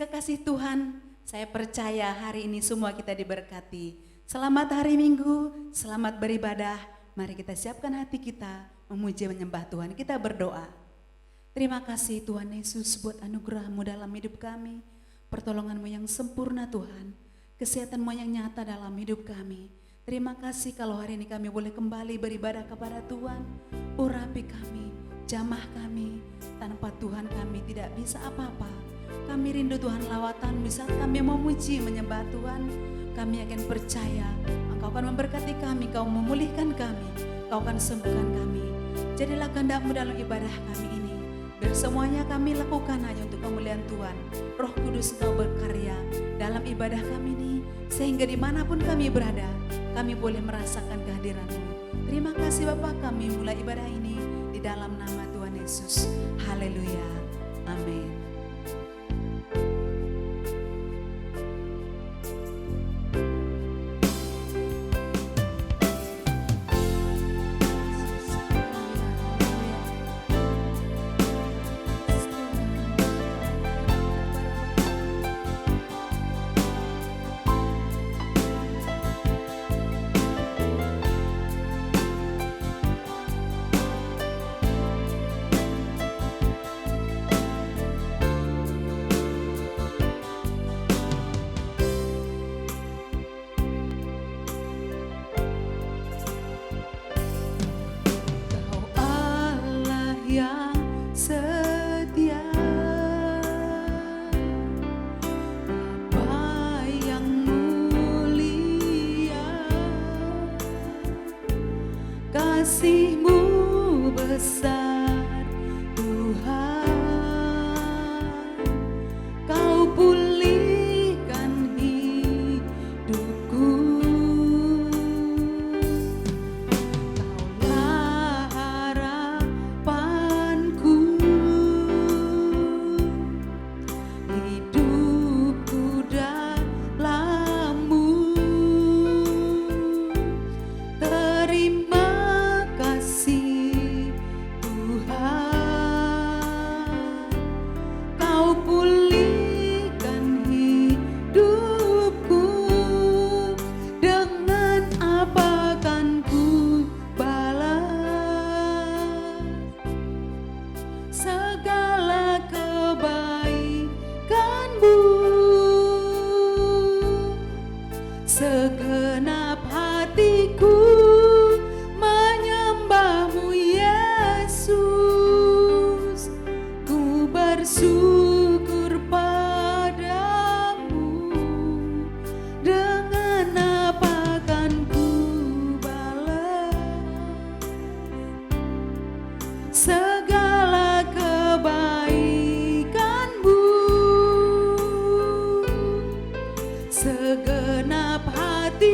kekasih Tuhan, saya percaya hari ini semua kita diberkati. Selamat hari Minggu, selamat beribadah. Mari kita siapkan hati kita memuji menyembah Tuhan. Kita berdoa. Terima kasih Tuhan Yesus buat anugerah-Mu dalam hidup kami. Pertolongan-Mu yang sempurna Tuhan. Kesehatan-Mu yang nyata dalam hidup kami. Terima kasih kalau hari ini kami boleh kembali beribadah kepada Tuhan. Urapi kami, jamah kami. Tanpa Tuhan kami tidak bisa apa-apa. Kami rindu Tuhan lawatan saat kami memuji menyembah Tuhan. Kami akan percaya Engkau akan memberkati kami, Kau memulihkan kami, Kau akan sembuhkan kami. Jadilah kehendak-Mu dalam ibadah kami ini. Biar semuanya kami lakukan hanya untuk kemuliaan Tuhan. Roh Kudus Engkau berkarya dalam ibadah kami ini. Sehingga dimanapun kami berada, kami boleh merasakan kehadiran-Mu. Terima kasih Bapa, kami mulai ibadah ini di dalam nama Tuhan Yesus. Haleluya. Amin. Yang setia, Bapa yang mulia, kasih-Mu besar Tuhan, Kau pulihkan hidupku. Segenap hatiku menyembah-Mu Yesus, ku bersyukur padamu. Dengan apa kan ku balas segala kebaikan-Mu. Segenap hati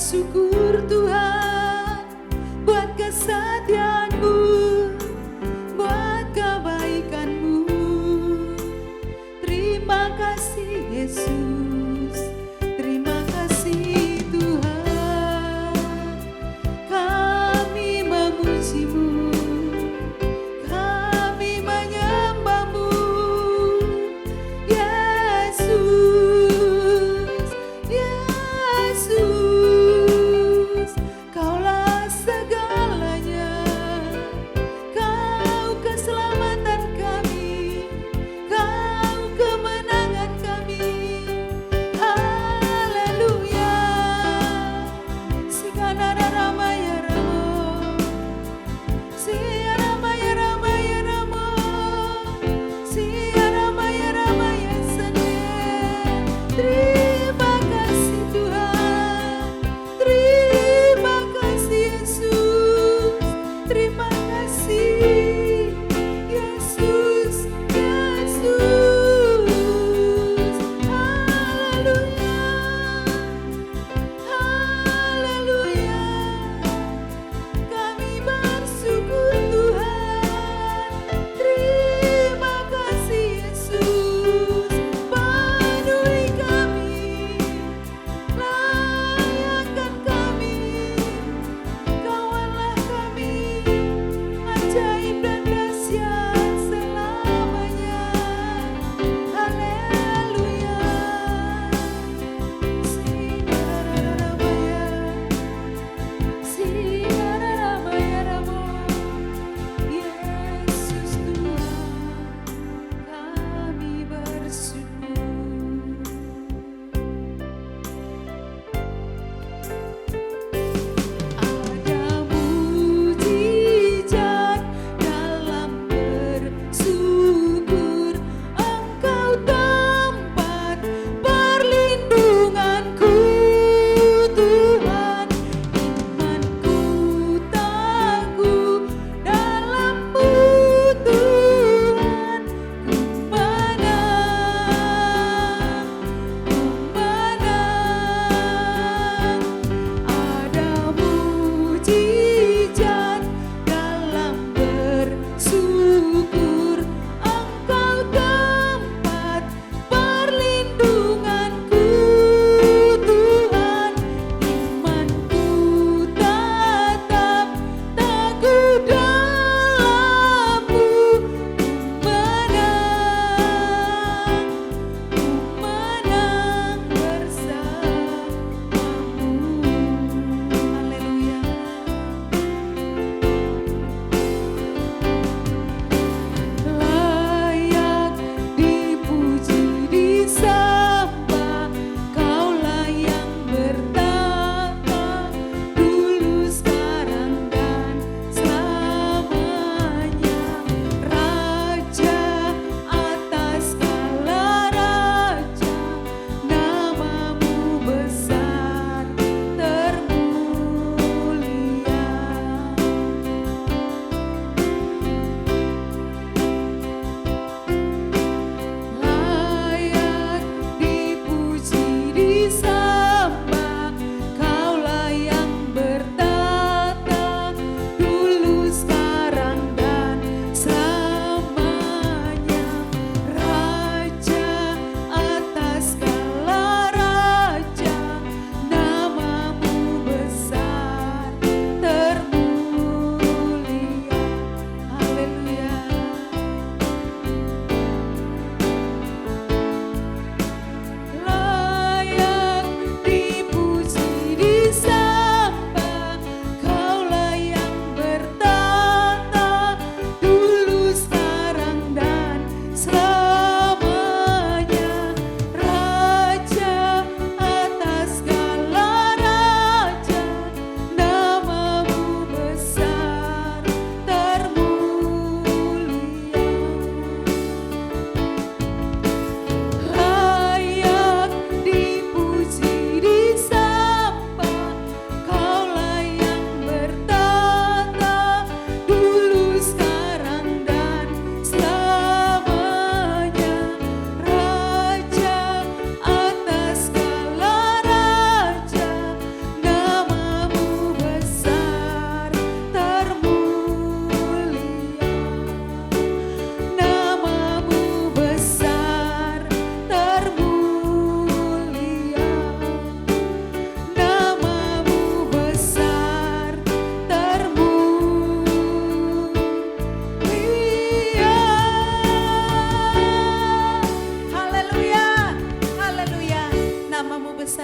syukur Tuhan buat kesetiaan-Mu, buat kebaikan-Mu. Terima kasih Yesus, terima kasih Tuhan. Kami memuji-Mu, kami menyembah-Mu, Yesus, Yesus. Kaulah segalanya, Kau keselamatan kami, Kau kemenangan kami.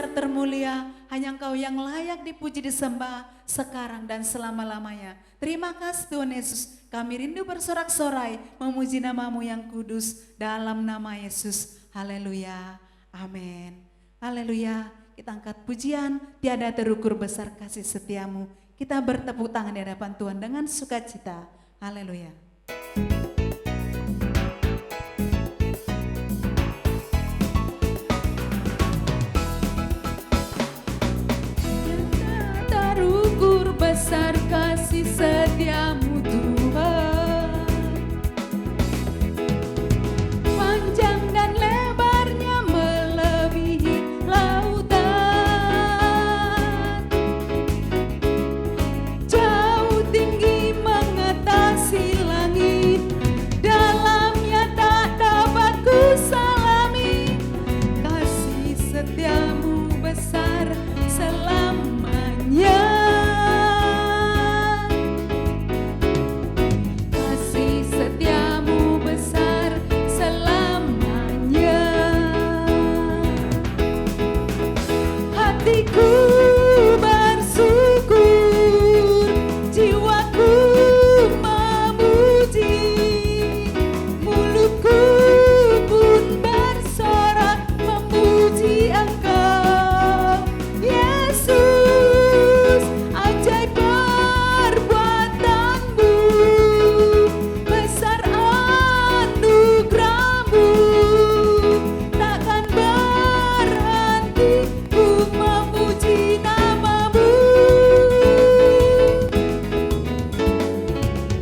besar, termulia. Hanya Engkau yang layak dipuji, disembah sekarang dan selama-lamanya. Terima kasih Tuhan Yesus. Kami rindu bersorak-sorai memuji nama-Mu yang kudus dalam nama Yesus. Haleluya. Amin. Haleluya. Kita angkat pujian, tiada terukur besar kasih setiamu. Kita bertepuk tangan di hadapan Tuhan dengan sukacita. Haleluya. Terukur besar kasih setiamu Tuhan. Panjang dan lebarnya melebihi lautan. Jauh tinggi mengatasi langit. Dalamnya tak dapat kusalami. Kasih setiamu besar selamanya. Kasih setiamu besar selamanya. Hatiku bersyukur, jiwaku memuji, mulutku pun bersorak memuji Engkau. Yesus, ajaib perbuatan-Mu, besar anugerah-Mu, takkan berhenti ku memuji nama-Mu.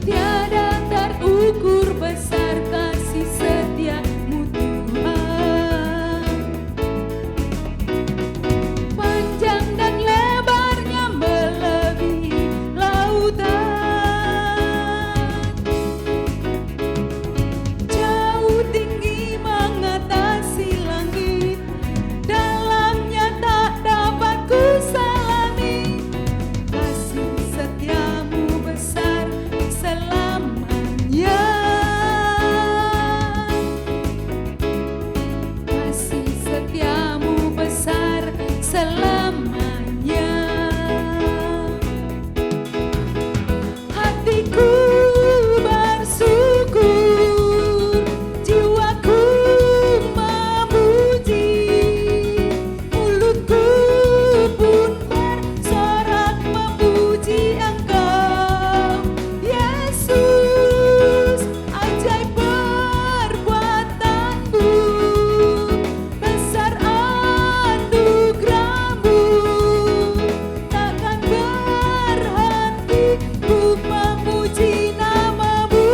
Tiada terukur besar kasih setia-Mu Tuhan. Panjang dan lebarnya melebihi lautan. Jauh tinggi mengatasi langit. Dalamnya tak dapat kusalami. Kasih setiamu besar selamanya. Kasih setiamu besar selamanya. Hatiku bersyukur, jiwaku memuji, mulutku pun bersorak memuji Engkau. Yesus, ajaib perbuatan-Mu, besar anugerah-Mu, takkan berhenti ku memuji nama-Mu.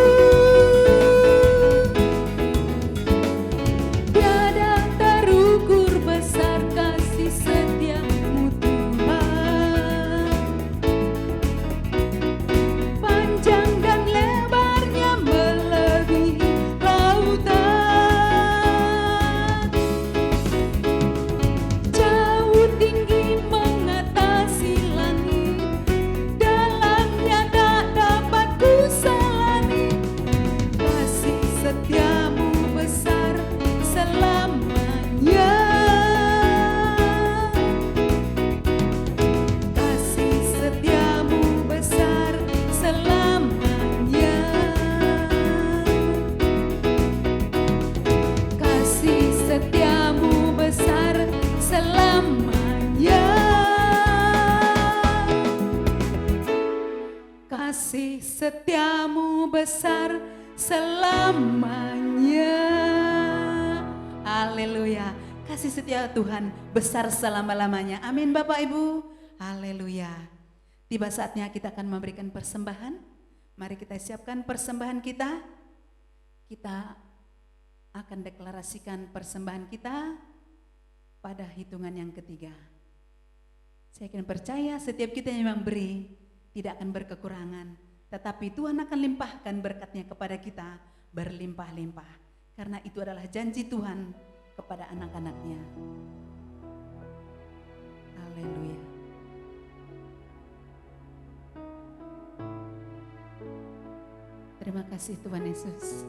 Tiada terukur besar kasih setia-Mu Tuhan. Panjang dan lebarnya melebihi lautan. Jauh tinggi mengatasi langit. Dalamnya tak dapat kusalami. Kasih setiamu besar selamanya. Kasih setiamu besar selamanya. Kasih setiamu besar selamanya. Kasih setiamu besar selamanya. Haleluya. Kasih setia Tuhan besar selama-lamanya. Amin Bapak Ibu. Haleluya. Tiba saatnya kita akan memberikan persembahan. Mari kita siapkan persembahan kita. Kita akan deklarasikan persembahan kita pada hitungan yang ketiga. Saya akan percaya setiap kita yang memberi tidak akan berkekurangan. Tetapi Tuhan akan limpahkan berkat-Nya kepada kita berlimpah-limpah. Karena itu adalah janji Tuhan kepada anak-anak-Nya. Haleluya. Terima kasih Tuhan Yesus.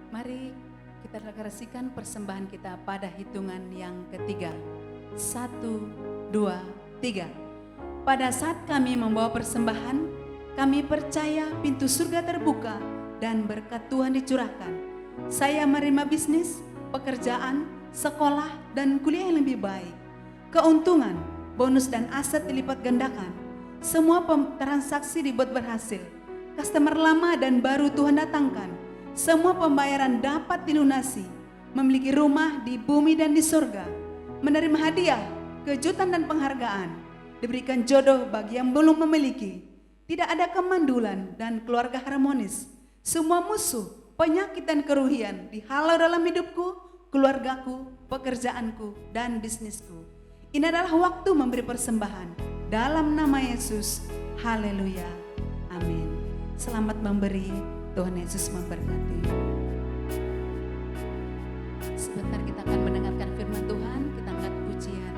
Mari kita mendeklarasikan persembahan kita pada hitungan yang ketiga. 1, 2, 3. Pada saat kami membawa persembahan, kami percaya pintu surga terbuka dan berkat Tuhan dicurahkan. Saya menerima bisnis, pekerjaan, sekolah, dan kuliah yang lebih baik. Keuntungan, bonus dan aset dilipat gandakan. Semua transaksi dibuat berhasil. Customer lama dan baru Tuhan datangkan. Semua pembayaran dapat dilunasi. Memiliki rumah di bumi dan di surga. Menerima hadiah, kejutan dan penghargaan. Diberikan jodoh bagi yang belum memiliki. Tidak ada kemandulan dan keluarga harmonis. Semua musuh, penyakit dan keruhian dihalau dalam hidupku, keluargaku, pekerjaanku, dan bisnisku. Ini adalah waktu memberi persembahan. Dalam nama Yesus, haleluya, amin. Selamat memberi, Tuhan Yesus memberkati. Sebentar kita akan mendengarkan firman Tuhan, kita angkat pujian.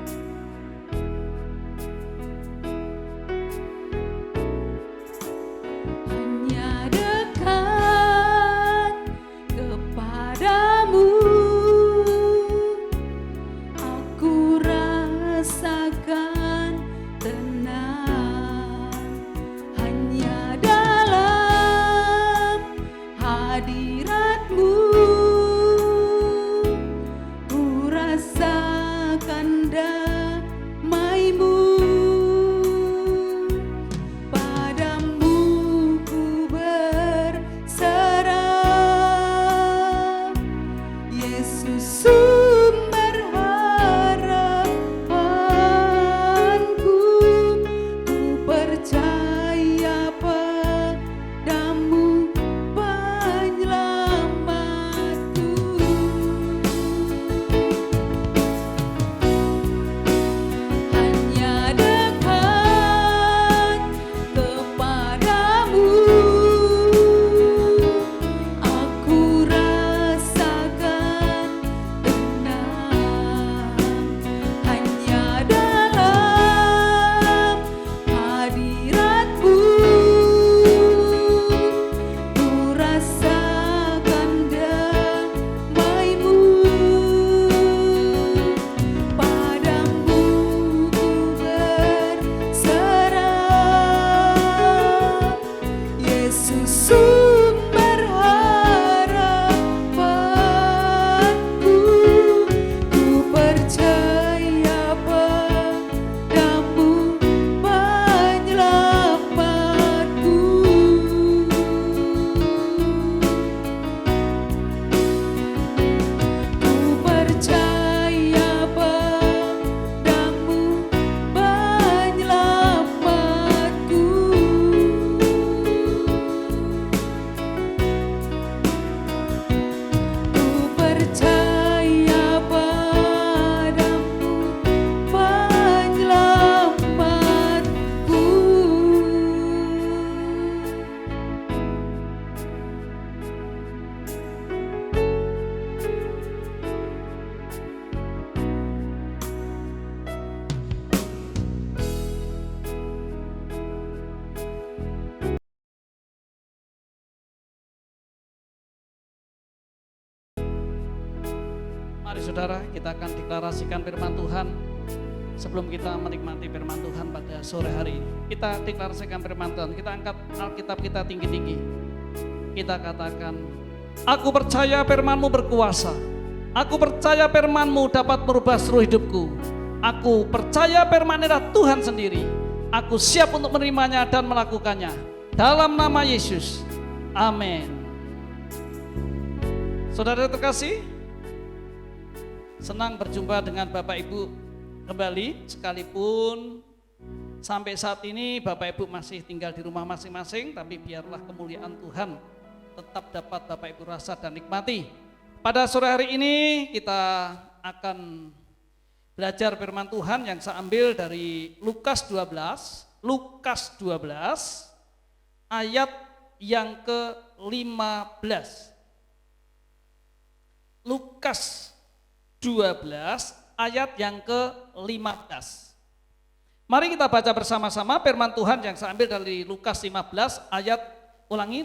Hanya dekat kepadamu, aku rasakan tenang. Hanya dalam hadirat-Mu ku rasakan damai-Mu. Padamu ku berserah, Yesus sumber harapanku. Ku percaya padamu, penyelamatku. Hanya dekat kepadamu, aku rasakan tenang. Hanya dalam hadirat-Mu ku rasakan damai-Mu. Padamu ku berserah, Yesus sumber harapanku. Ku percaya padamu, penyelamatku. Ku percaya padamu, penyelamatku. Ku percaya padamu, penyelamatku. Mari saudara, kita akan deklarasikan firman Tuhan. Sebelum kita menikmati firman Tuhan pada sore hari ini, kita deklarasikan firman Tuhan. Kita angkat Alkitab kita tinggi-tinggi. Kita katakan, aku percaya firman-Mu berkuasa. Aku percaya firman-Mu dapat merubah seluruh hidupku. Aku percaya firman adalah Tuhan sendiri. Aku siap untuk menerimanya dan melakukannya. Dalam nama Yesus, amin. Saudara terkasih, senang berjumpa dengan Bapak Ibu kembali, sekalipun sampai saat ini Bapak Ibu masih tinggal di rumah masing-masing, tapi biarlah kemuliaan Tuhan tetap dapat Bapak Ibu rasa dan nikmati. Pada sore hari ini kita akan belajar firman Tuhan yang saya ambil dari Lukas 12 ayat yang ke-15. Lukas 12 ayat yang ke-15. Mari kita baca bersama-sama firman Tuhan yang saya ambil dari Lukas 15 ayat,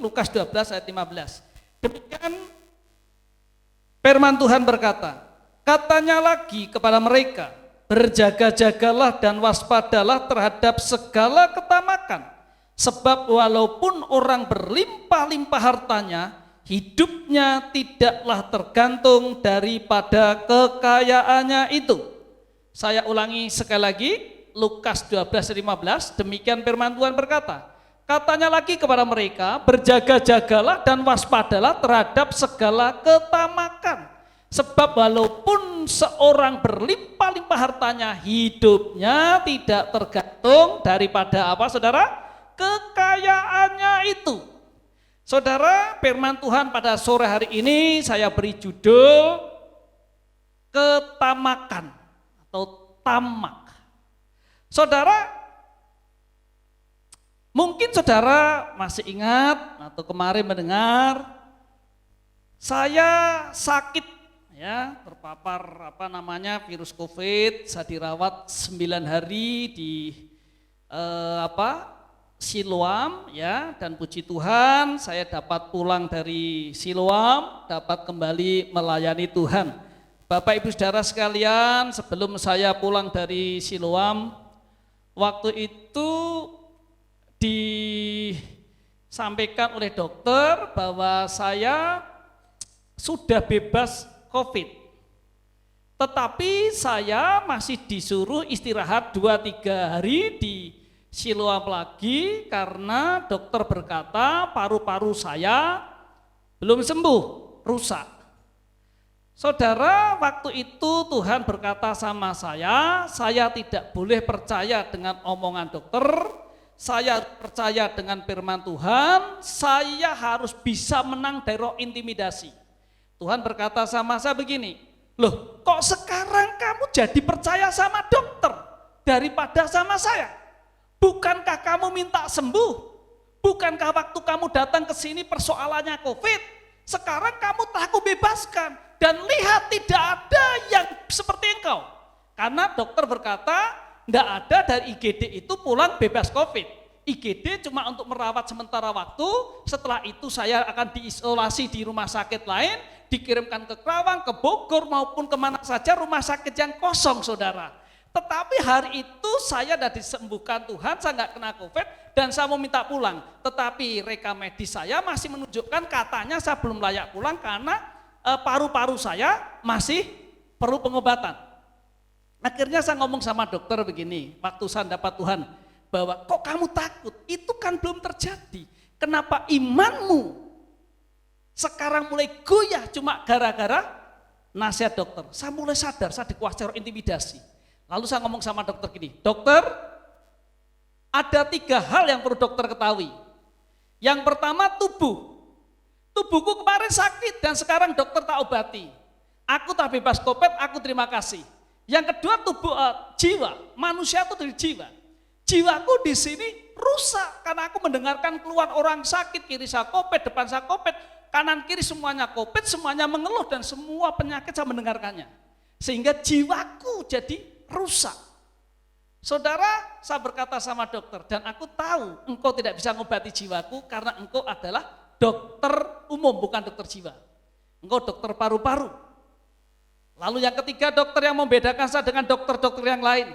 Lukas 12 ayat 15. Demikian Firman Tuhan berkata, katanya lagi kepada mereka, berjaga-jagalah dan waspadalah terhadap segala ketamakan. Sebab walaupun orang berlimpah-limpah hartanya, hidupnya tidaklah tergantung daripada kekayaannya itu. Saya ulangi sekali lagi, Lukas 12:15, demikian firman Tuhan berkata, katanya lagi kepada mereka, berjaga-jagalah dan waspadalah terhadap segala ketamakan. Sebab walaupun seorang berlimpah-limpah hartanya, hidupnya tidak tergantung daripada apa saudara? Kekayaannya itu. Saudara, firman Tuhan pada sore hari ini saya beri judul ketamakan atau tamak. Saudara, mungkin saudara masih ingat atau kemarin mendengar saya sakit ya, terpapar virus COVID, saya dirawat 9 hari di Siloam ya, dan puji Tuhan saya dapat pulang dari Siloam, dapat kembali melayani Tuhan. Bapak Ibu Saudara sekalian, sebelum saya pulang dari Siloam, waktu itu disampaikan oleh dokter bahwa saya sudah bebas COVID. Tetapi saya masih disuruh istirahat 2-3 hari di Siloam lagi karena dokter berkata paru-paru saya belum sembuh, rusak. Saudara, waktu itu Tuhan berkata sama saya tidak boleh percaya dengan omongan dokter, saya percaya dengan firman Tuhan, saya harus bisa menang dari roh intimidasi. Tuhan berkata sama saya begini, loh kok sekarang kamu jadi percaya sama dokter daripada sama saya? Bukankah kamu minta sembuh? Bukankah waktu kamu datang ke sini persoalannya COVID? Sekarang kamu telah aku bebaskan dan lihat tidak ada yang seperti engkau. Karena dokter berkata, tidak ada dari IGD itu pulang bebas COVID. IGD cuma untuk merawat sementara waktu, setelah itu saya akan diisolasi di rumah sakit lain, dikirimkan ke Kerawang, ke Bogor maupun kemana saja rumah sakit yang kosong saudara. Tetapi hari itu saya sudah disembuhkan Tuhan, saya nggak kena COVID dan saya mau minta pulang. Tetapi rekam medis saya masih menunjukkan katanya saya belum layak pulang karena paru-paru saya masih perlu pengobatan. Akhirnya saya ngomong sama dokter begini, waktu saya dapat Tuhan, bahwa kok kamu takut? Itu kan belum terjadi. Kenapa imanmu sekarang mulai goyah cuma gara-gara nasihat dokter? Saya mulai sadar, saya dikuasai roh intimidasi. Lalu saya ngomong sama dokter gini, dokter, ada 3 hal yang perlu dokter ketahui. Yang pertama tubuhku kemarin sakit dan sekarang dokter tak obati. Aku tak bebas COVID, aku terima kasih. Yang kedua jiwa, manusia itu dari jiwa. Jiwaku di sini rusak karena aku mendengarkan keluhan orang sakit, kiri saya COVID, depan saya COVID, kanan kiri semuanya COVID, semuanya mengeluh dan semua penyakit saya mendengarkannya. Sehingga jiwaku jadi rusak. Saudara, saya berkata sama dokter, dan aku tahu engkau tidak bisa mengobati jiwaku karena engkau adalah dokter umum, bukan dokter jiwa. Engkau dokter paru-paru. Lalu yang ketiga, dokter yang membedakan saya dengan dokter-dokter yang lain.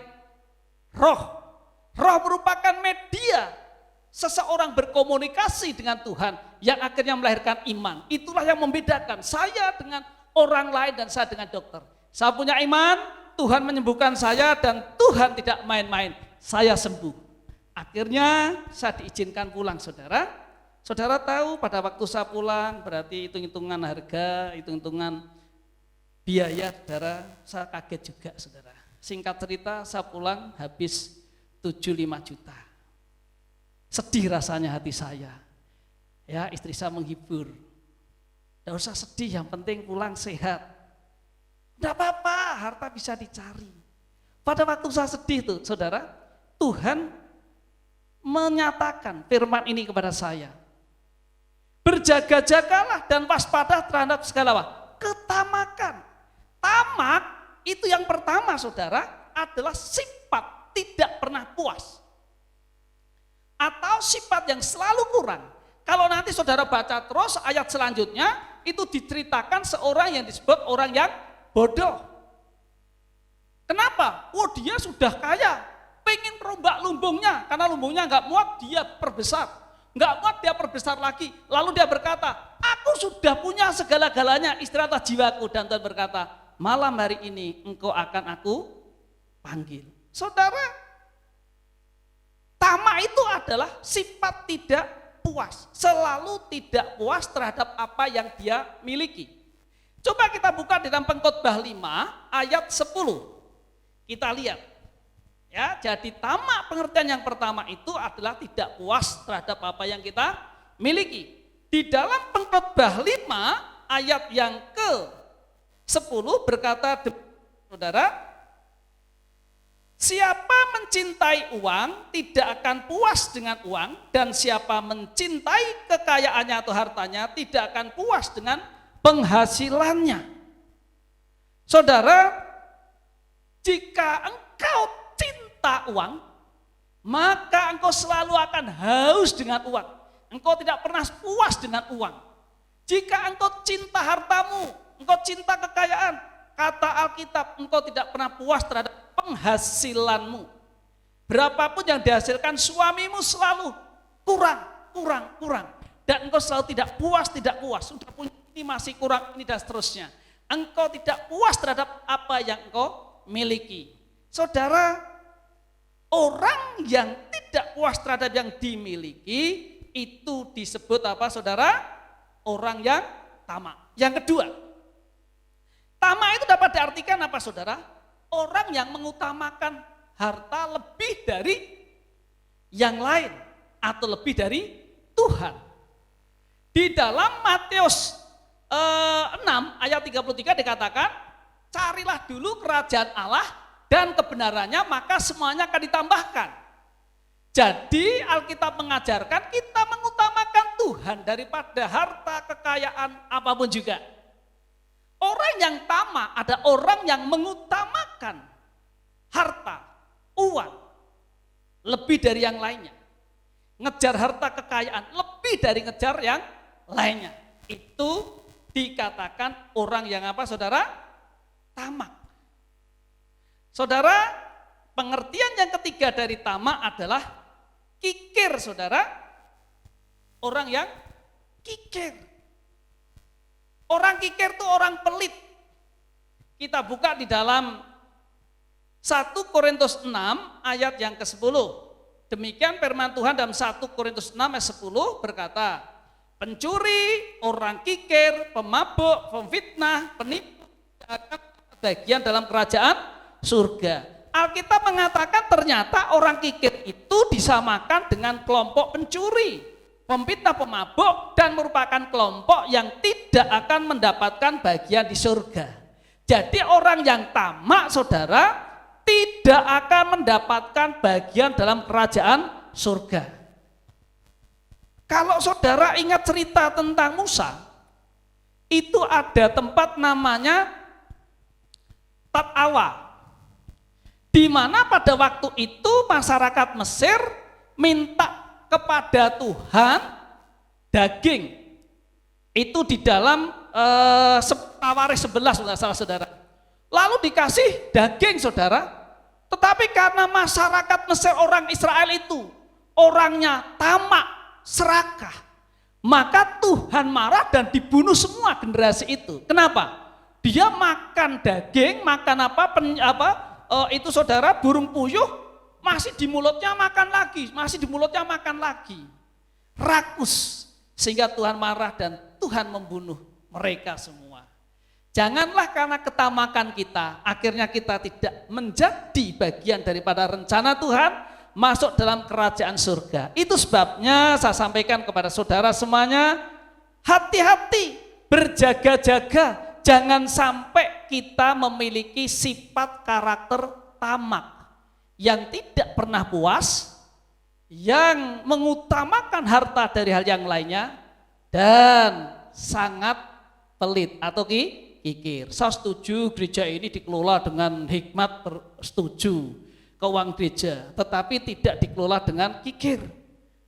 Roh merupakan media seseorang berkomunikasi dengan Tuhan yang akhirnya melahirkan iman. Itulah yang membedakan saya dengan orang lain dan saya dengan dokter. Saya punya iman, Tuhan menyembuhkan saya dan Tuhan tidak main-main, saya sembuh. Akhirnya saya diizinkan pulang saudara. Saudara tahu pada waktu saya pulang berarti hitung-hitungan harga, hitung-hitungan biaya saudara, saya kaget juga saudara. Singkat cerita saya pulang habis 75 juta. Sedih rasanya hati saya. Ya, istri saya menghibur. Tidak usah sedih, yang penting pulang sehat. Tidak apa-apa, harta bisa dicari. Pada waktu saya sedih tuh, saudara, Tuhan menyatakan firman ini kepada saya. Berjaga-jagalah dan waspada terhadap segala ketamakan. Tamak itu yang pertama, saudara, adalah sifat tidak pernah puas. Atau sifat yang selalu kurang. Kalau nanti saudara baca terus ayat selanjutnya, itu diceritakan seorang yang disebut orang yang bodoh. Kenapa? Oh, dia sudah kaya, pengen merombak lumbungnya, karena lumbungnya nggak muat, dia perbesar. Nggak muat, dia perbesar lagi. Lalu dia berkata, aku sudah punya segala-galanya, istirahatlah jiwaku. Dan Tuhan berkata, malam hari ini engkau akan aku panggil. Saudara, tamak itu adalah sifat tidak puas, selalu tidak puas terhadap apa yang dia miliki. Coba kita buka di dalam Pengkhotbah 5 ayat 10. Kita lihat. Ya, jadi tamak pengertian yang pertama itu adalah tidak puas terhadap apa yang kita miliki. Di dalam Pengkhotbah 5 ayat yang ke-10 berkata, saudara, siapa mencintai uang tidak akan puas dengan uang, dan siapa mencintai kekayaannya atau hartanya tidak akan puas dengan penghasilannya. Saudara, jika engkau cinta uang, maka engkau selalu akan haus dengan uang. Engkau tidak pernah puas dengan uang. Jika engkau cinta hartamu, engkau cinta kekayaan, kata Alkitab, engkau tidak pernah puas terhadap penghasilanmu. Berapapun yang dihasilkan suamimu selalu kurang. Dan engkau selalu tidak puas. Sudah punya ini masih kurang, ini dan seterusnya. Engkau tidak puas terhadap apa yang engkau miliki. Saudara, orang yang tidak puas terhadap yang dimiliki itu disebut apa, saudara? Orang yang tamak. Yang kedua, tamak itu dapat diartikan apa, saudara? Orang yang mengutamakan harta lebih dari yang lain atau lebih dari Tuhan. Di dalam Matius 6 ayat 33 dikatakan, carilah dulu kerajaan Allah dan kebenarannya, maka semuanya akan ditambahkan. Jadi Alkitab mengajarkan kita mengutamakan Tuhan daripada harta, kekayaan, apapun juga. Orang yang tamak ada orang yang mengutamakan harta, uang lebih dari yang lainnya. Ngejar harta kekayaan lebih dari ngejar yang lainnya. Itu dikatakan orang yang apa, saudara? Tamak. Saudara, pengertian yang ketiga dari tamak adalah kikir, saudara. Orang yang kikir. Orang kikir itu orang pelit. Kita buka di dalam 1 Korintus 6 ayat yang ke-10. Demikian firman Tuhan dalam 1 Korintus 6 ayat 10 berkata, pencuri, orang kikir, pemabuk, pemfitnah, penipu akan bagian dalam kerajaan surga. Alkitab mengatakan ternyata orang kikir itu disamakan dengan kelompok pencuri, pemfitnah, pemabuk, dan merupakan kelompok yang tidak akan mendapatkan bagian di surga. Jadi orang yang tamak, saudara, tidak akan mendapatkan bagian dalam kerajaan surga. Kalau saudara ingat cerita tentang Musa, itu ada tempat namanya Tat-Awa, di mana pada waktu itu masyarakat Mesir minta kepada Tuhan daging. Itu di dalam Tawarikh 11 nggak salah, saudara. Lalu dikasih daging, saudara. Tetapi karena masyarakat Mesir, orang Israel itu orangnya tamak, serakah, maka Tuhan marah dan dibunuh semua generasi itu. Kenapa? Dia makan daging, makan itu saudara, burung puyuh, masih di mulutnya makan lagi, rakus, sehingga Tuhan marah dan Tuhan membunuh mereka semua. Janganlah karena ketamakan kita, akhirnya kita tidak menjadi bagian daripada rencana Tuhan masuk dalam kerajaan surga. Itu sebabnya saya sampaikan kepada saudara semuanya, hati-hati, berjaga-jaga, jangan sampai kita memiliki sifat karakter tamak yang tidak pernah puas, yang mengutamakan harta dari hal yang lainnya, dan sangat pelit atau kikir. Saya setuju gereja ini dikelola dengan hikmat, setuju keuangan gereja, tetapi tidak dikelola dengan kikir,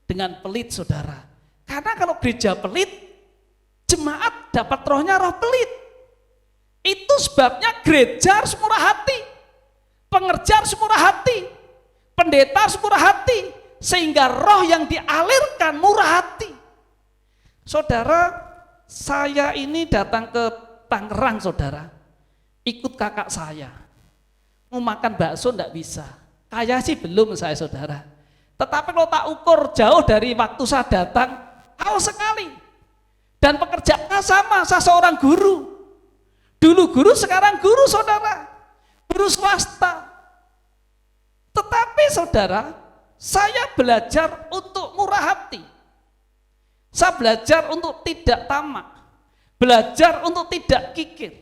dengan pelit, saudara. Karena kalau gereja pelit, jemaat dapat rohnya roh pelit. Itu sebabnya gereja harus murah hati, pengerja harus murah hati, pendeta harus murah hati, sehingga roh yang dialirkan murah hati. Saudara, saya ini datang ke Tangerang, saudara, ikut kakak saya. Mau makan bakso enggak bisa. Kaya sih belum saya, saudara. Tetapi kalau tak ukur jauh dari waktu saya datang, haus sekali. Dan pekerjaannya sama, saya seorang guru. Dulu guru, sekarang guru, saudara. Guru swasta. Tetapi saudara, saya belajar untuk murah hati. Saya belajar untuk tidak tamak. Belajar untuk tidak kikir.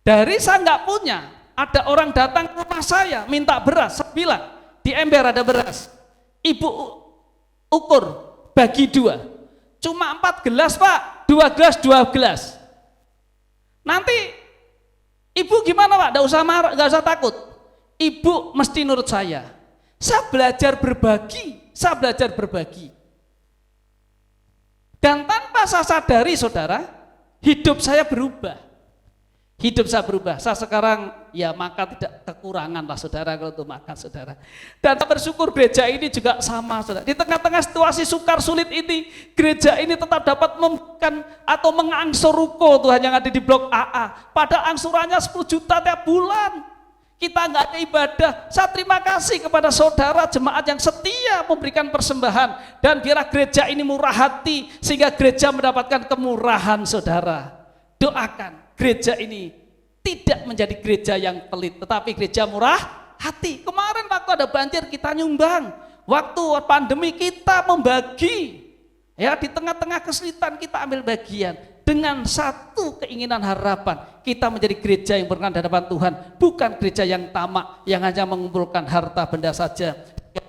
Dari saya nggak punya, ada orang datang ke rumah saya minta beras. Saya bilang, di ember ada beras. Ibu ukur, bagi 2. Cuma 4 gelas Pak, 2 gelas, 2 gelas. Nanti ibu gimana Pak? Nggak usah marah, nggak usah takut. Ibu mesti nurut saya. Saya belajar berbagi, saya belajar berbagi. Dan tanpa saya sadari, saudara, hidup saya berubah. Hidup saya berubah. Saya sekarang ya makan tidak kekurangan lah, saudara, kalau untuk makan, saudara. Dan saya bersyukur gereja ini juga sama, saudara. Di tengah-tengah situasi sukar sulit ini, gereja ini tetap dapat memberikan atau mengangsur ruko Tuhan yang ada di blok AA. Pada angsurannya 10 juta tiap bulan. Kita nggak ada ibadah. Saya terima kasih kepada saudara jemaat yang setia memberikan persembahan. Dan biarlah gereja ini murah hati, sehingga gereja mendapatkan kemurahan, saudara. Doakan gereja ini tidak menjadi gereja yang pelit, tetapi gereja murah hati. Kemarin waktu ada banjir kita nyumbang, waktu pandemi kita membagi, ya di tengah-tengah kesulitan kita ambil bagian dengan satu keinginan harapan kita menjadi gereja yang berkenan di hadapan Tuhan, bukan gereja yang tamak yang hanya mengumpulkan harta benda saja.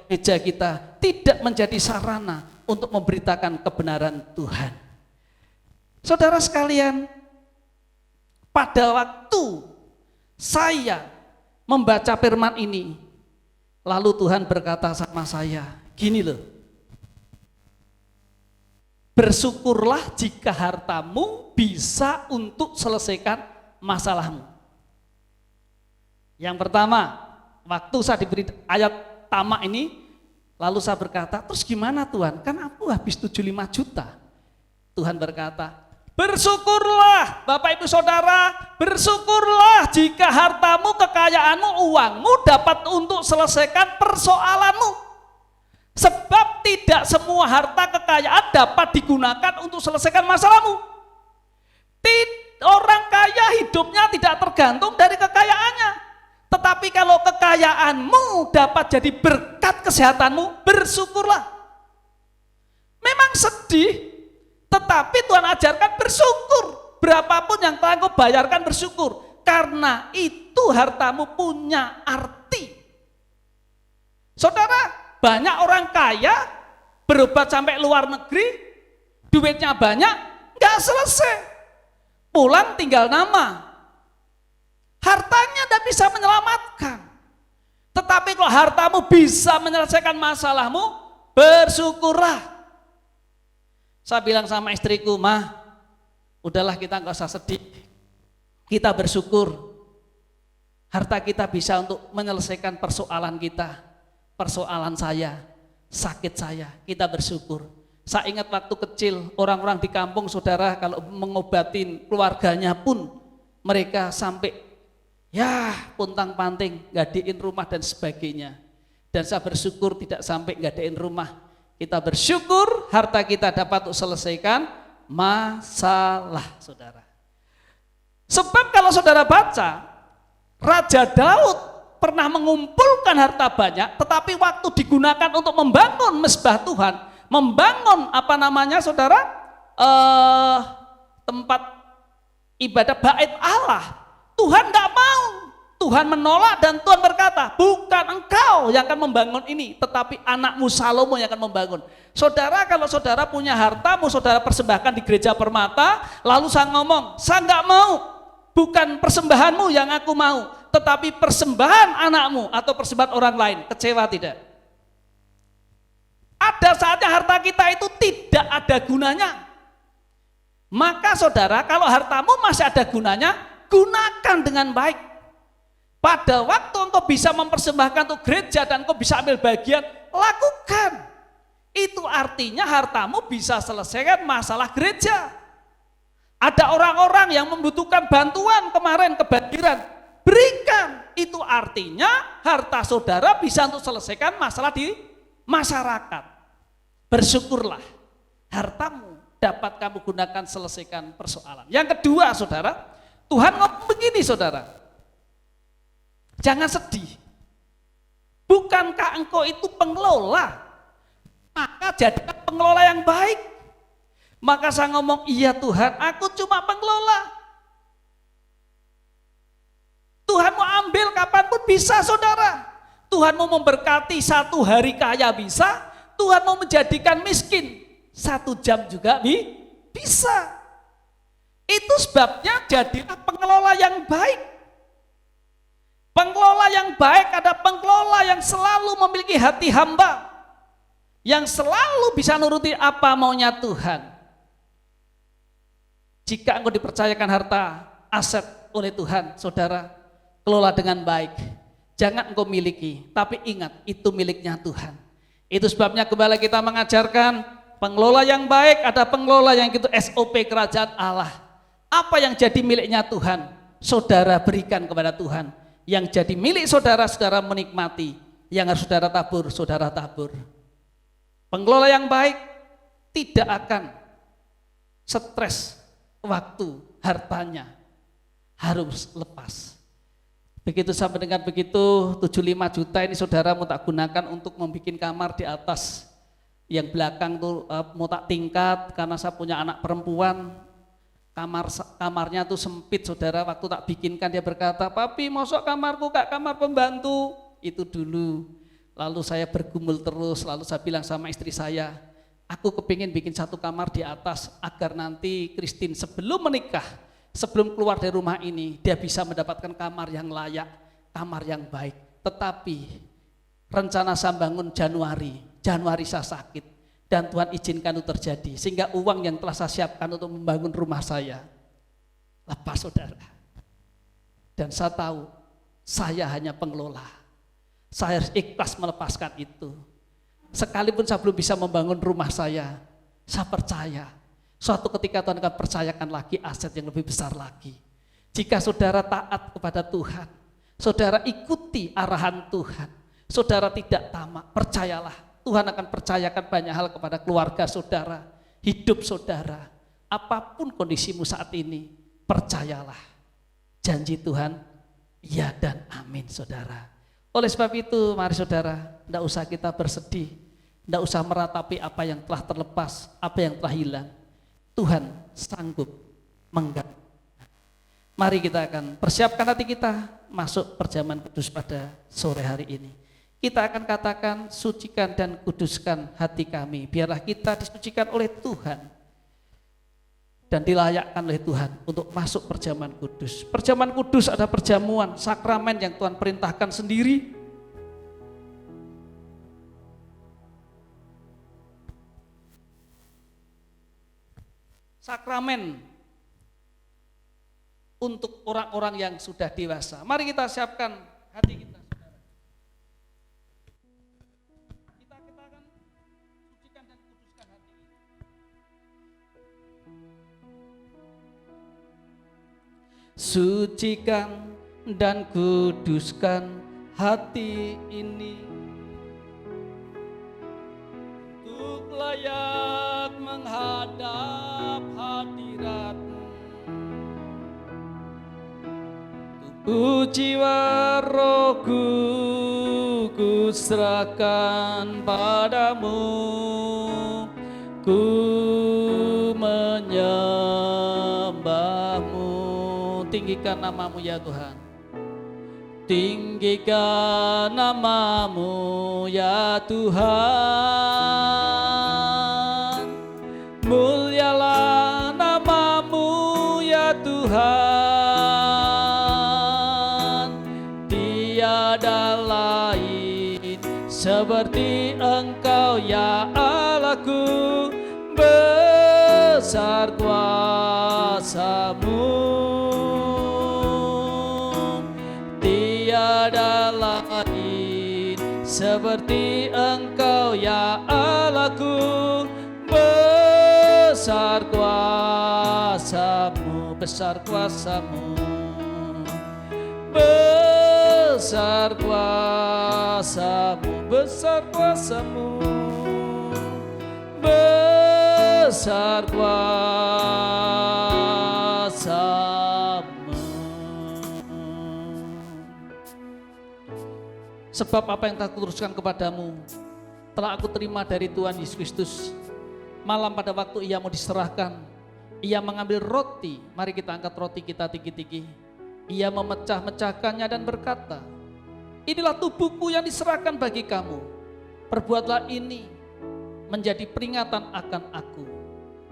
Gereja kita tidak menjadi sarana untuk memberitakan kebenaran Tuhan. Saudara sekalian, pada waktu saya membaca firman ini, lalu Tuhan berkata sama saya, gini loh, bersyukurlah jika hartamu bisa untuk selesaikan masalahmu. Yang pertama, waktu saya diberi ayat tamak ini, lalu saya berkata, terus gimana Tuhan? Kan aku habis 75 juta. Tuhan berkata, bersyukurlah Bapak Ibu Saudara, bersyukurlah jika hartamu, kekayaanmu, uangmu dapat untuk selesaikan persoalanmu. Sebab tidak semua harta kekayaan dapat digunakan untuk selesaikan masalahmu. Orang kaya hidupnya tidak tergantung dari kekayaannya. Tetapi kalau kekayaanmu dapat jadi berkat kesehatanmu, bersyukurlah. Memang sedih, tetapi Tuhan ajarkan bersyukur. Berapapun yang telah kau bayarkan, bersyukur. Karena itu hartamu punya arti. Saudara, banyak orang kaya berobat sampai luar negeri, duitnya banyak, nggak selesai. Pulang tinggal nama. Hartanya tidak bisa menyelamatkan. Tetapi kalau hartamu bisa menyelesaikan masalahmu, bersyukurlah. Saya bilang sama istriku, mah, udahlah kita nggak usah sedih. Kita bersyukur. Harta kita bisa untuk menyelesaikan persoalan kita, persoalan saya, sakit saya. Kita bersyukur. Saya ingat waktu kecil, orang-orang di kampung, saudara, kalau mengobatin keluarganya pun, mereka sampai, ya puntang-panting, ngadiin rumah dan sebagainya. Dan saya bersyukur tidak sampai ngadiin rumah. Kita bersyukur harta kita dapat untuk selesaikan masalah, saudara. Sebab kalau saudara baca, Raja Daud pernah mengumpulkan harta banyak, tetapi waktu digunakan untuk membangun mezbah Tuhan, membangun saudara, tempat ibadah bait Allah, Tuhan nggak mau. Tuhan menolak dan Tuhan berkata, bukan engkau yang akan membangun ini, tetapi anakmu Salomo yang akan membangun. Saudara, kalau saudara punya hartamu, saudara persembahkan di gereja Permata, lalu saya ngomong, saya nggak mau, bukan persembahanmu yang aku mau, tetapi persembahan anakmu atau persembahan orang lain. Kecewa tidak? Ada saatnya harta kita itu tidak ada gunanya. Maka saudara, kalau hartamu masih ada gunanya, gunakan dengan baik. Pada waktu engkau bisa mempersembahkan untuk gereja dan engkau bisa ambil bagian, lakukan. Itu artinya hartamu bisa selesaikan masalah gereja. Ada orang-orang yang membutuhkan bantuan kemarin kebanjiran, berikan. Itu artinya harta saudara bisa untuk selesaikan masalah di masyarakat. Bersyukurlah hartamu dapat kamu gunakan selesaikan persoalan. Yang kedua saudara, Tuhan ngomong begini saudara, jangan sedih. Bukankah engkau itu pengelola? Maka jadikan pengelola yang baik. Maka saya ngomong, iya Tuhan, aku cuma pengelola. Tuhan mau ambil kapanpun bisa saudara. Tuhan mau memberkati 1 hari kaya bisa, Tuhan mau menjadikan miskin 1 jam juga bisa. Itu sebabnya jadilah pengelola yang baik. Pengelola yang baik ada pengelola yang selalu memiliki hati hamba, yang selalu bisa nuruti apa maunya Tuhan. Jika engkau dipercayakan harta, aset oleh Tuhan, saudara, kelola dengan baik. Jangan engkau miliki, tapi ingat itu miliknya Tuhan. Itu sebabnya kembali kita mengajarkan pengelola yang baik, ada pengelola yang itu SOP kerajaan Allah. Apa yang jadi miliknya Tuhan, saudara berikan kepada Tuhan. Yang jadi milik saudara, saudara menikmati. Yang harus saudara tabur, saudara tabur. Pengelola yang baik tidak akan stres waktu hartanya harus lepas. Begitu saya mendengar begitu, 75 juta ini saudara mau tak gunakan untuk membuat kamar di atas. Yang belakang tuh mau tak tingkat karena saya punya anak perempuan. Kamarnya tuh sempit saudara, waktu tak bikinkan dia berkata, "Papi, mosok kamarku kayak kamar pembantu." Itu dulu. Lalu saya bergumul terus, lalu saya bilang sama istri saya, aku kepingin bikin 1 kamar di atas agar nanti Christine sebelum menikah, sebelum keluar dari rumah ini, dia bisa mendapatkan kamar yang layak, kamar yang baik. Tetapi rencana saya bangun Januari saya sakit dan Tuhan izinkan itu terjadi. Sehingga uang yang telah saya siapkan untuk membangun rumah saya lepas saudara. Dan saya tahu saya hanya pengelola. Saya harus ikhlas melepaskan itu. Sekalipun saya belum bisa membangun rumah saya percaya suatu ketika Tuhan akan percayakan lagi aset yang lebih besar lagi. Jika saudara taat kepada Tuhan, saudara ikuti arahan Tuhan, saudara tidak tamak, percayalah Tuhan akan percayakan banyak hal kepada keluarga saudara, hidup saudara. Apapun kondisimu saat ini, percayalah janji Tuhan ya dan amin saudara. Oleh sebab itu mari saudara, tidak usah kita bersedih, tidak usah meratapi apa yang telah terlepas, apa yang telah hilang. Tuhan sanggup mengganti. Mari kita akan persiapkan hati kita masuk perjamuan kudus pada sore hari ini. Kita akan katakan, sucikan dan kuduskan hati kami, biarlah kita disucikan oleh Tuhan dan dilayakkan oleh Tuhan untuk masuk perjamuan kudus. Perjamuan kudus ada perjamuan, sakramen yang Tuhan perintahkan sendiri. Sakramen untuk orang-orang yang sudah dewasa. Mari kita siapkan hati kita. Sucikan dan kuduskan hati ini untuk layak menghadap hadirat-Mu. Tubuh jiwa rohku ku serahkan padamu, ku menyembah-Mu. Tinggikan nama-Mu ya Tuhan. Tinggikan nama-Mu ya Tuhan. Mulialah nama-Mu ya Tuhan. Tiada lain seperti Engkau ya Allahku, besar kuasa-Mu, tiada lain seperti Engkau ya Allahku, besar kuasa-Mu, besar kuasa-Mu, besar kuasa-Mu, besar kuasa-Mu, besar kuasa-Mu. Sebab apa yang telah kuteruskan kepadamu telah aku terima dari Tuhan Yesus Kristus. Malam pada waktu ia mau diserahkan, ia mengambil roti. Mari kita angkat roti kita tinggi-tinggi. Ia memecah-mecahkannya dan berkata, inilah tubuhku yang diserahkan bagi kamu. Perbuatlah ini menjadi peringatan akan aku.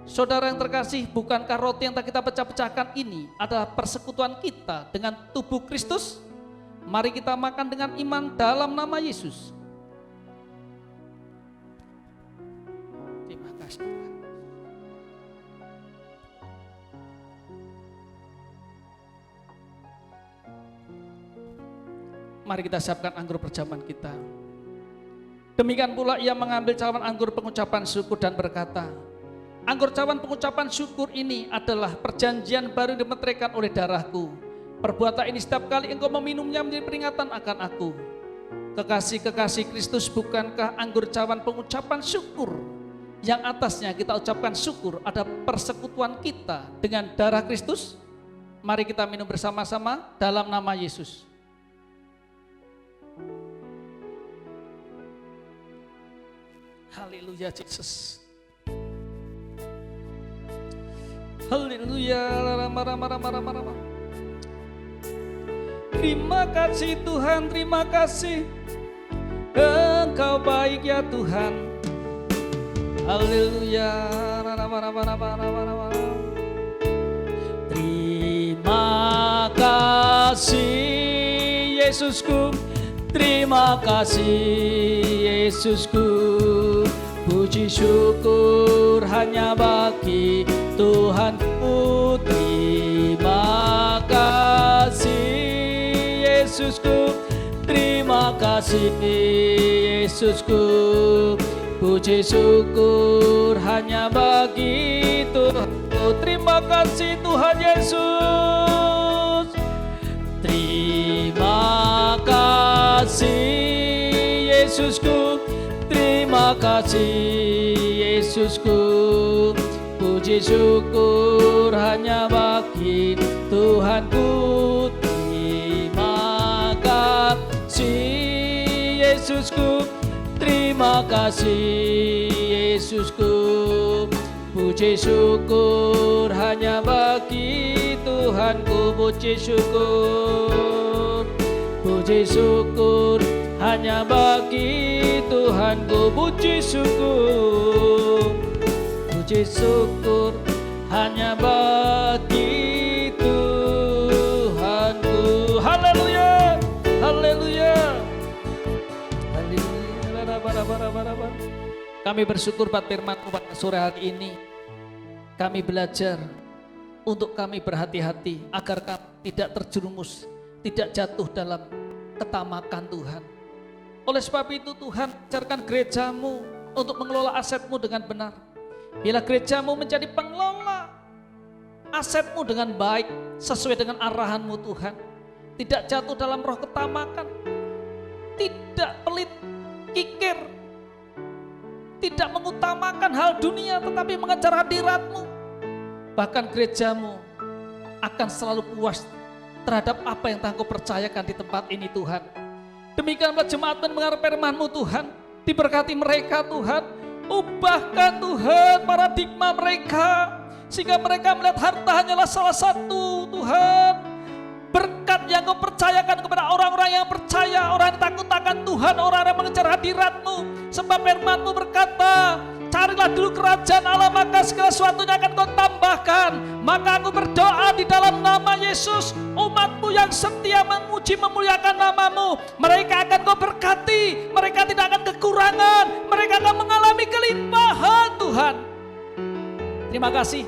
Saudara yang terkasih, bukankah roti yang kita pecah-pecahkan ini adalah persekutuan kita dengan tubuh Kristus? Mari kita makan dengan iman dalam nama Yesus. Terima kasih Tuhan. Mari kita siapkan anggur perjamuan kita. Demikian pula ia mengambil cawan anggur pengucapan syukur dan berkata, anggur cawan pengucapan syukur ini adalah perjanjian baru yang dimeteraikan oleh darahku. Perbuatlah ini setiap kali engkau meminumnya menjadi peringatan akan aku. Kekasih-kekasih Kristus, bukankah anggur cawan pengucapan syukur yang atasnya kita ucapkan syukur ada persekutuan kita dengan darah Kristus? Mari kita minum bersama-sama dalam nama Yesus. Haleluya Yesus. Haleluya. Terima kasih Tuhan, terima kasih. Engkau baik ya Tuhan. Haleluya. Terima kasih Yesusku. Terima kasih Yesusku. Puji syukur hanya bagi Tuhanku. Terima kasih Yesusku. Terima kasih Yesusku. Puji syukur hanya bagi Tuhanku. Terima kasih Tuhan Yesus. Terima kasih Yesusku. Terima kasih Yesusku. Puji syukur hanya bagi Tuhanku. Terima kasih Yesusku. Terima kasih Yesusku. Puji syukur hanya bagi Tuhanku. Puji syukur. Puji syukur hanya bagi Tuhanku. Puji syukur. Puji syukur hanya bagi Tuhanku. Haleluya. Haleluya. Haleluya. Kami bersyukur buat firman-Mu pada sore hari ini. Kami belajar untuk kami berhati-hati agar kami tidak terjerumus, tidak jatuh dalam ketamakan Tuhan. Oleh sebab itu Tuhan, ajarkan gereja-Mu untuk mengelola aset-Mu dengan benar. Bila gereja-Mu menjadi pengelola aset-Mu dengan baik, sesuai dengan arahan-Mu Tuhan. Tidak jatuh dalam roh ketamakan, tidak pelit, kikir, tidak mengutamakan hal dunia tetapi mengejar hadirat-Mu. Bahkan gereja-Mu akan selalu puas terhadap apa yang Engkau percayakan di tempat ini Tuhan. Demikianlah jemaat mendengar firman-Mu Tuhan. Diberkati mereka Tuhan. Ubahkan Tuhan paradigma mereka. Sehingga mereka melihat harta hanyalah salah satu Tuhan. Berkat yang Kau percayakan kepada orang-orang yang percaya. Orang yang takut akan Tuhan. Orang yang mengejar hadirat-Mu. Sebab firman-Mu berkata, carilah dulu kerajaan Allah, maka segala sesuatunya akan Kau tambahkan. Maka aku berdoa di dalam nama Yesus, umat-Mu yang setia memuji memuliakan nama-Mu, mereka akan Kau berkati. Mereka tidak akan kelimpahan Tuhan. Terima kasih.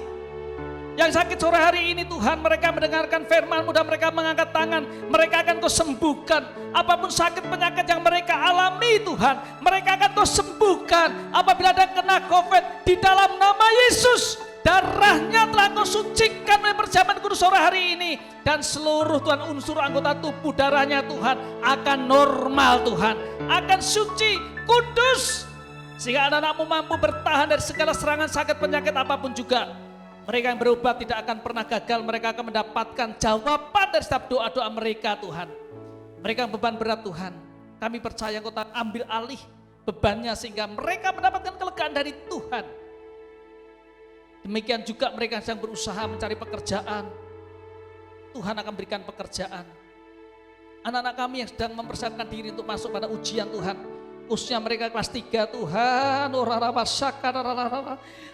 Yang sakit sore hari ini Tuhan, mereka mendengarkan firman-Mu dan mereka mengangkat tangan, mereka akan Kau sembuhkan. Apapun sakit penyakit yang mereka alami Tuhan, mereka akan Kau sembuhkan. Apabila ada kena COVID, di dalam nama Yesus, darahnya telah Kau sucikan oleh perjamuan kudus sore hari ini. Dan seluruh Tuhan unsur anggota tubuh darahnya Tuhan akan normal Tuhan, akan suci, kudus. Sehingga anak-anak-Mu mampu bertahan dari segala serangan sakit penyakit apapun juga. Mereka yang berobat tidak akan pernah gagal, mereka akan mendapatkan jawaban dari setiap doa-doa mereka Tuhan. Mereka yang beban berat Tuhan, kami percaya Engkau ambil alih bebannya sehingga mereka mendapatkan kelegaan dari Tuhan. Demikian juga mereka yang sedang berusaha mencari pekerjaan, Tuhan akan berikan pekerjaan. Anak-anak kami yang sedang mempersiapkan diri untuk masuk pada ujian Tuhan, khususnya mereka kelas 3 Tuhan,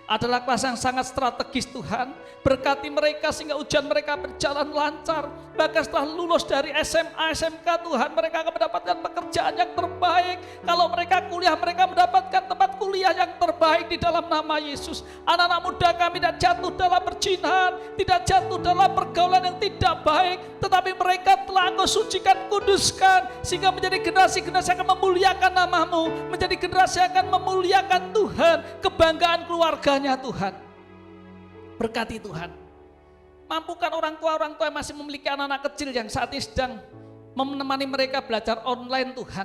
adalah kelas yang sangat strategis Tuhan. Berkati mereka sehingga ujian mereka berjalan lancar. Bahkan setelah lulus dari SMA, SMK Tuhan, mereka akan mendapatkan pekerjaan yang terbaik. Kalau mereka kuliah, mereka mendapatkan tempat kuliah yang terbaik di dalam nama Yesus. Anak-anak muda kami tidak jatuh dalam perjinahan, tidak jatuh dalam pergaulan yang tidak baik, tetapi mereka telah Engkau sucikan, kuduskan, sehingga menjadi generasi-generasi yang akan memuliakan nama-Mu, menjadi generasi yang akan memuliakan Tuhan, kebanggaan keluarganya Tuhan. Berkati Tuhan, mampukan orang tua yang masih memiliki anak-anak kecil yang saat ini sedang menemani mereka belajar online Tuhan.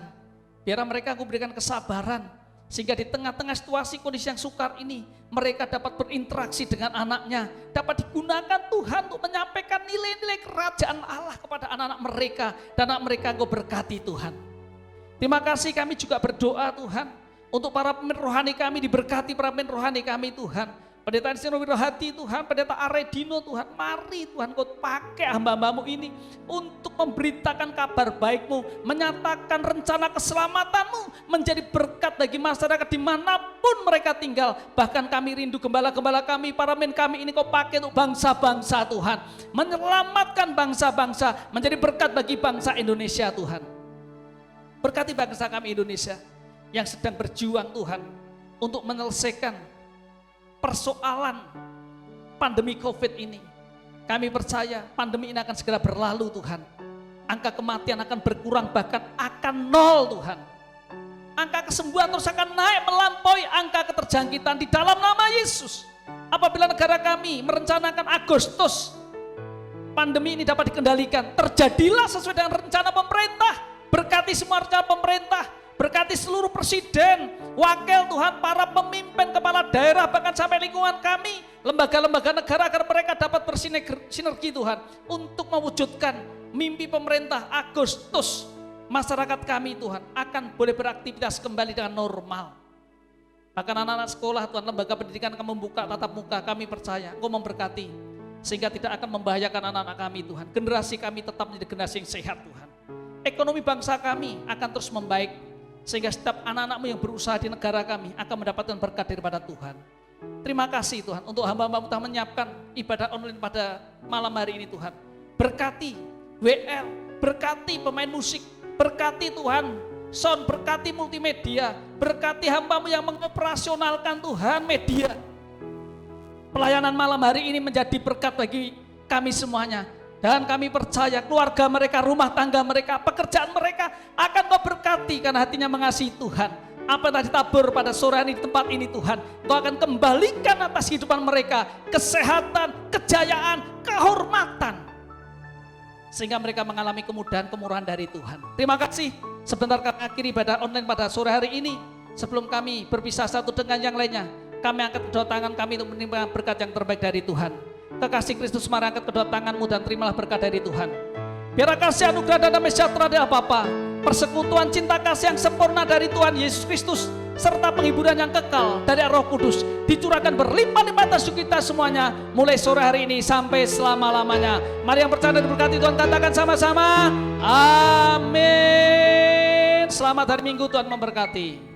Biar mereka Engkau berikan kesabaran, sehingga di tengah-tengah situasi kondisi yang sukar ini, mereka dapat berinteraksi dengan anaknya, dapat digunakan Tuhan untuk menyampaikan nilai-nilai kerajaan Allah kepada anak-anak mereka, dan anak mereka Engkau berkati Tuhan. Terima kasih, kami juga berdoa Tuhan, untuk para pemimpin rohani kami, diberkati para pemimpin rohani kami Tuhan. Pendeta Nisino Wirohati Tuhan, Pendeta Aredino Tuhan, mari Tuhan Kau pakai hamba-Hamba-Mu ini untuk memberitakan kabar baik-Mu, menyatakan rencana keselamatan-Mu, menjadi berkat bagi masyarakat dimanapun mereka tinggal. Bahkan kami rindu gembala-gembala kami, para pemimpin kami ini Kau pakai untuk bangsa-bangsa Tuhan, menyelamatkan bangsa-bangsa, menjadi berkat bagi bangsa Indonesia Tuhan. Berkati bangsa kami Indonesia yang sedang berjuang Tuhan untuk menyelesaikan persoalan pandemi COVID ini. Kami percaya pandemi ini akan segera berlalu Tuhan. Angka kematian akan berkurang, bahkan akan nol Tuhan. Angka kesembuhan terus akan naik melampaui angka keterjangkitan di dalam nama Yesus. Apabila negara kami merencanakan Agustus pandemi ini dapat dikendalikan, terjadilah sesuai dengan rencana pemerintah. Berkati semua rencana pemerintah, berkati seluruh presiden, wakil Tuhan, para pemimpin, kepala daerah, bahkan sampai lingkungan kami, lembaga-lembaga negara, agar mereka dapat bersinergi Tuhan, untuk mewujudkan mimpi pemerintah. Agustus, masyarakat kami Tuhan akan boleh beraktivitas kembali dengan normal. Bahkan anak-anak sekolah Tuhan, lembaga pendidikan akan membuka tatap muka. Kami percaya Engkau memberkati, sehingga tidak akan membahayakan anak-anak kami Tuhan. Generasi kami tetap menjadi generasi yang sehat Tuhan. Ekonomi bangsa kami akan terus membaik, sehingga setiap anak-anak-Mu yang berusaha di negara kami akan mendapatkan berkat daripada Tuhan. Terima kasih Tuhan untuk hamba-Hamba-Mu Tuhan menyiapkan ibadah online pada malam hari ini Tuhan. Berkati WL, berkati pemain musik, berkati Tuhan sound, berkati multimedia, berkati hamba-Mu yang mengoperasionalkan Tuhan media. Pelayanan malam hari ini menjadi berkat bagi kami semuanya. Dan kami percaya keluarga mereka, rumah tangga mereka, pekerjaan mereka akan Kau berkati karena hatinya mengasihi Tuhan. Apa yang telah ditabur pada sore hari di tempat ini Tuhan, Kau akan kembalikan atas kehidupan mereka kesehatan, kejayaan, kehormatan, sehingga mereka mengalami kemudahan, kemurahan dari Tuhan. Terima kasih. Sebentar kami akhiri ibadah online pada sore hari ini. Sebelum kami berpisah satu dengan yang lainnya, kami angkat kedua tangan kami untuk menerima berkat yang terbaik dari Tuhan. Kekasih Kristus, mari angkat kedua tanganmu dan terimalah berkat dari Tuhan. Biar kasih, anugerah dan damai sejahtera dari Bapa, persekutuan cinta kasih yang sempurna dari Tuhan Yesus Kristus, serta penghiburan yang kekal dari Roh Kudus dicurahkan berlimpah-limpah atas kita semuanya, mulai sore hari ini sampai selama-lamanya. Mari yang percaya dan diberkati Tuhan katakan sama-sama, amin. Selamat hari Minggu, Tuhan memberkati.